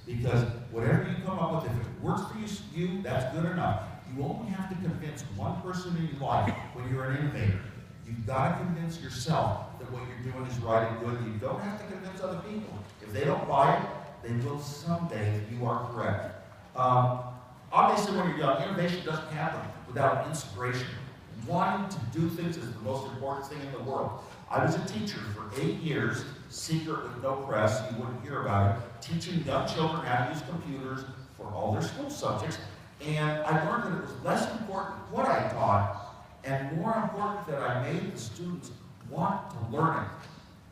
Because whatever you come up with, if it works for you, that's good enough. You only have to convince one person in your life when you're an innovator. You've got to convince yourself that what you're doing is right and good. You don't have to convince other people. If they don't buy it, they will someday if you are correct. Obviously, when you're young, innovation doesn't happen without inspiration. Wanting to do things is the most important thing in the world. I was a teacher for 8 years, secret with no press, you wouldn't hear about it, teaching young children how to use computers for all their school subjects. And I learned that it was less important what I taught, and more important that I made the students want to learn it.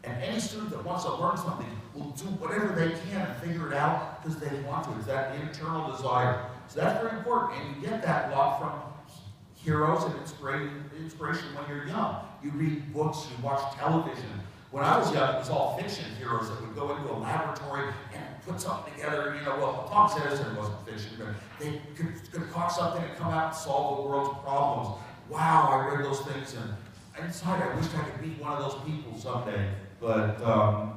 And any student that wants to learn something will do whatever they can and figure it out because they want to. It's that internal desire. So that's very important, and you get that a lot from heroes and inspiration when you're young. You read books, you watch television. When I was young, it was all fiction heroes that would go into a laboratory and put something together. You know, well, Thomas Edison wasn't fiction, but they could concoct something and come out and solve the world's problems. Wow, I read those things, and inside I wished I could meet one of those people someday. But I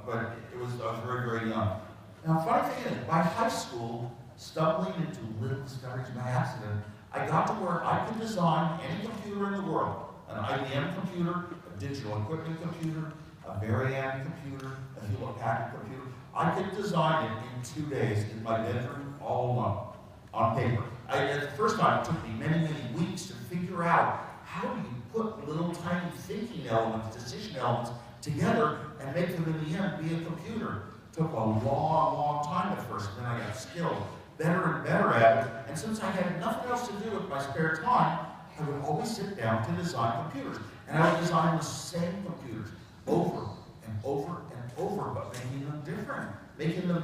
was very, very young. Now, funny thing is, by high school, stumbling into little discoveries by accident, I got to where I could design any computer in the world. An IBM computer, a digital equipment computer, a Marianne computer, a Hewlett-Packard computer. I could design it in 2 days in my bedroom all alone, on paper. The first time it took me many, many weeks to figure out how do you put little tiny thinking elements, decision elements together and make them in the end be a computer. It took a long, long time at first, and then I got skilled, better and better at it. And since I had nothing else to do with my spare time, I would always sit down to design computers. And I would design the same computers over and over and over, but making them different, making them